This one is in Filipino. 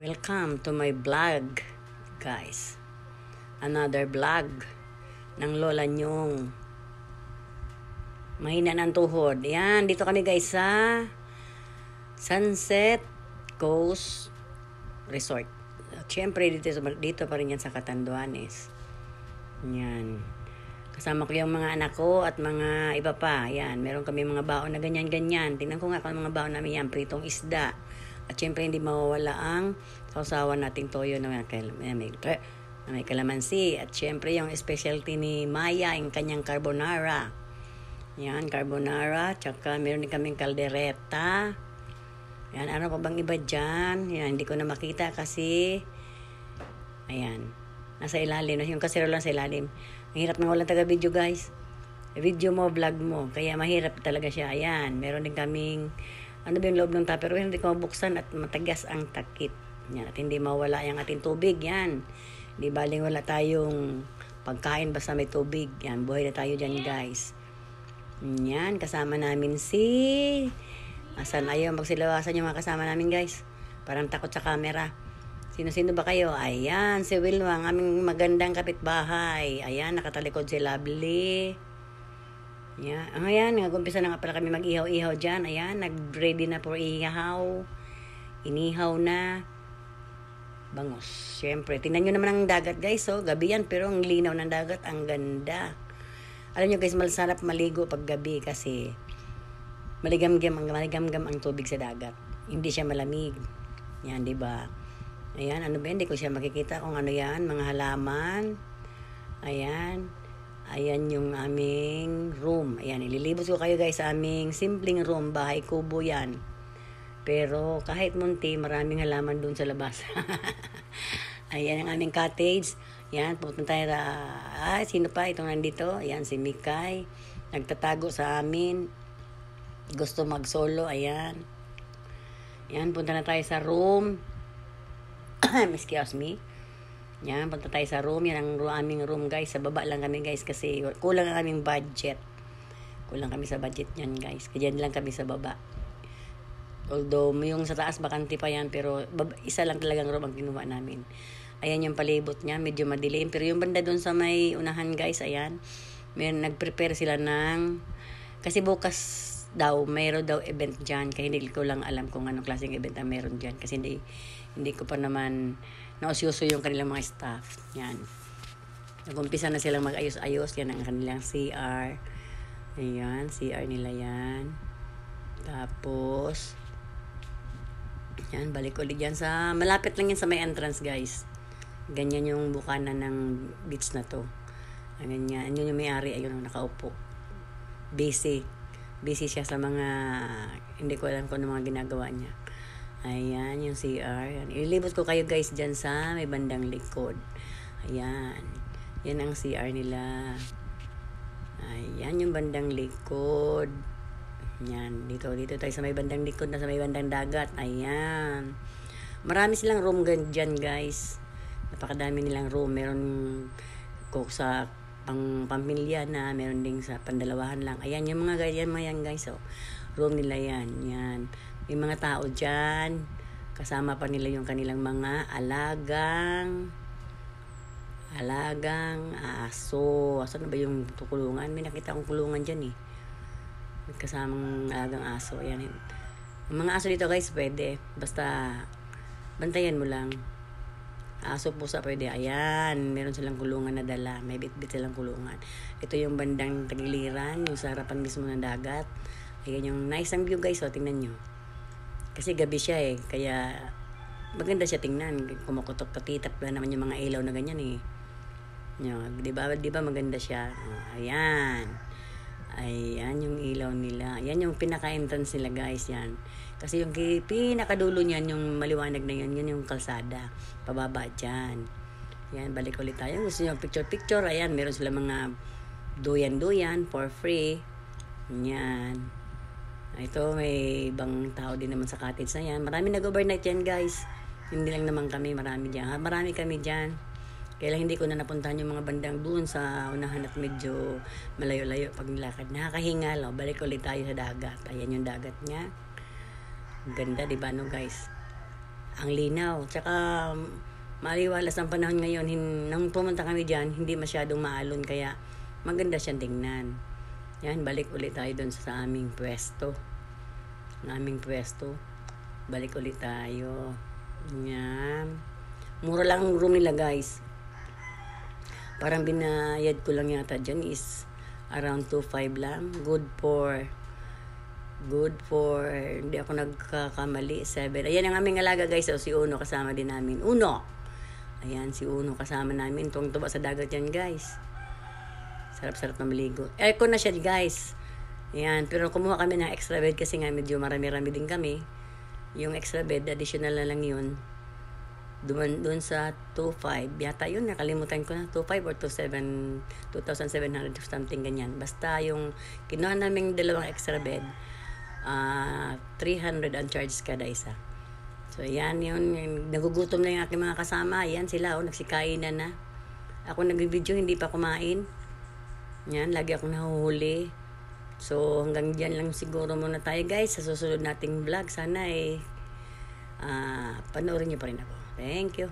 Welcome to my vlog, guys. Another vlog ng lola nyong mahina ng tuhod. Yan, dito kami guys sa Sunset Coast Resort. Siyempre, dito pa rin yan sa Catanduanes. Yan. Kasama ko yung mga anak ko at mga iba pa. Yan, meron kami mga baon na ganyan-ganyan. Tingnan ko nga kung mga baon namin yan. Pritong isda. At syempre hindi mawawala ang sausawan nating toyo na may kalamansi. At syempre yung specialty ni Maya, yung kanyang carbonara. Yan, carbonara. Tsaka meron din kaming caldereta. Yan, ano pa bang iba dyan? Yan, hindi ko na makita kasi ayan, nasa ilalim. Yung kasero lang sa ilalim. Ang hirap na walang taga-video guys. Video mo, vlog mo. Kaya mahirap talaga siya. Ayan, meron din kaming ano ba yung loob ng tupperware, hindi ko mabuksan at matagas ang takip. Yan, at hindi mawala yung ating tubig. Yan. Hindi baling wala tayong pagkain basta may tubig. Yan, buhay na tayo dyan guys. Yan, kasama namin si asan ayaw magsilawasan yung mga kasama namin guys. Parang takot sa camera. Sino-sino ba kayo? Ayan, si Wilma, ang aming magandang kapitbahay. Ayan, nakatalikod si Lovely. Yeah. Ayan, nag-umpisa na nga pala kami mag-ihaw-ihaw dyan. Ayan, nag-ready na for ihaw. Inihaw na. Bangos. Siyempre, tingnan nyo naman ang dagat guys. So, gabi yan, pero ang linaw ng dagat, ang ganda. Alam nyo guys, masarap maligo pag gabi kasi maligam-gam ang tubig sa dagat. Hindi siya malamig. Yan, di ba? Ayan, ano ba? Hindi ko siya makikita kung ano yan. Mga halaman. Ayan. Ayan yung aming room. Ayan, ililibot ko kayo guys sa aming simpleng room. Bahay kubo yan. Pero kahit munti, maraming halaman dun sa labas. Ayan ang aming cottage. Ayan, pupunta tayo sino pa itong nandito? Ayan, si Mikay. Nagtatago sa amin. Gusto mag-solo. Ayan. Ayan, punta na tayo sa room. Excuse me. Yan, punta tayo sa room. Yan ang aming room guys. Sa baba lang kami guys kasi kulang ang aming budget. Kulang kami sa budget yan guys. Kaya lang kami sa baba. Although yung sa taas bakante pa yan pero isa lang talagang room ang kinuha namin. Ayan yung palibot niya. Medyo madilim. Pero yung banda doon sa may unahan guys, ayan. May nag-prepare sila ng kasi bukas daw, mayroon daw event dyan. Kaya hindi ko lang alam kung anong klaseng event ang meron dyan. Kasi hindi ko pa naman nausyoso yung kanilang mga staff. Yan. Nag-umpisa na silang mag-ayos-ayos. Yan ang kanilang CR. Ayan, CR nila yan. Tapos, yan, balik ulit yan sa, malapit lang yan sa may entrance guys. Ganyan yung bukana ng beach na to. Ganyan, yun yung may-ari, ayun, nakaupo. Busy siya sa mga, hindi ko alam kung ano mga ginagawa niya. Ayan, yung CR. Yan. Ililibot ko kayo guys dyan sa may bandang likod. Ayan. Yan ang CR nila. Ayan yung bandang likod. Ayan. Dito tayo sa may bandang likod na sa may bandang dagat. Ayan. Marami silang room dyan guys. Napakadami nilang room. Meron cook sa pamilya na. Meron ding sa pandalawahan lang. Ayan yung mga ganyan guys. So, room nila yan. Yan. May mga tao dyan. Kasama pa nila yung kanilang mga alagang aso. Asan na ba yung kulungan? May nakita akong kulungan dyan eh. May kasamang alagang aso. Ayan. Yung mga aso dito guys, pwede. Basta, bantayan mo lang. Aso, pusa, pwede. Ayan. Meron silang kulungan na dala. May bit-bit silang kulungan. Ito yung bandang tagiliran. Yung sa harapan mismo ng dagat. Ayan yung nice ang view guys. O, tingnan nyo. Kasi gabi siya eh, kaya maganda siya tingnan. Kumukutok patitap na naman yung mga ilaw na ganyan eh. Di ba maganda siya? Ayan. Ayan yung ilaw nila. Ayan yung pinaka-entrance nila guys, yan. Kasi yung pinakadulo niyan, yung maliwanag na yun yung kalsada. Pababa dyan. Yan, balik ulit tayo. Gusto nyo picture-picture, ayan, meron sila mga duyan-duyan for free. Yan. Ito, may ibang tao din naman sa cottage na yan. Marami nag-overnight yan, guys. Hindi lang naman kami, marami dyan. Marami kami dyan. Kaya lang hindi ko na napuntahan yung mga bandang doon sa unahan at medyo malayo-layo pag nilakad. Nakakahingal, oh. Balik ulit tayo sa dagat. Ayan yung dagat niya. Ganda, di ba, no, guys? Ang linaw. Tsaka maliwalas ang panahon ngayon. Nang pumunta kami dyan, hindi masyadong maalon. Kaya maganda siyang tingnan. Yan, balik ulit tayo dun sa aming pwesto. Balik ulit tayo. Yan. Mura lang ang room nila, guys. Parang binayad ko lang yata dyan is around 2.5 lang. Good for hindi ako nagkakamali, 7. Ayan ang aming alaga, guys. So, si Uno kasama din namin. Uno! Ayan, si Uno kasama namin. Tuwang-tuwa sa dagat yan, guys. Sarap-sarap na maligo. Aircon na siya, guys. Ayan, pero kumuha kami ng extra bed kasi nga medyo marami-rami din kami. Yung extra bed, additional na lang yun. Doon sa 2.5. Yata yun, nakalimutan ko na. 2.5 or 2,700 something ganyan. Basta yung kinuha namin dalawang extra bed, 300 ang charge kada isa. So, yan yun. Nagugutom na yung aking mga kasama. Yan sila, nagsikain na. Ako nag-video, hindi pa kumain. Yan, lagi akong nahuhuli. So, hanggang dyan lang siguro muna tayo, guys. Sa susunod nating vlog, sana panoorin niyo pa rin ako. Thank you.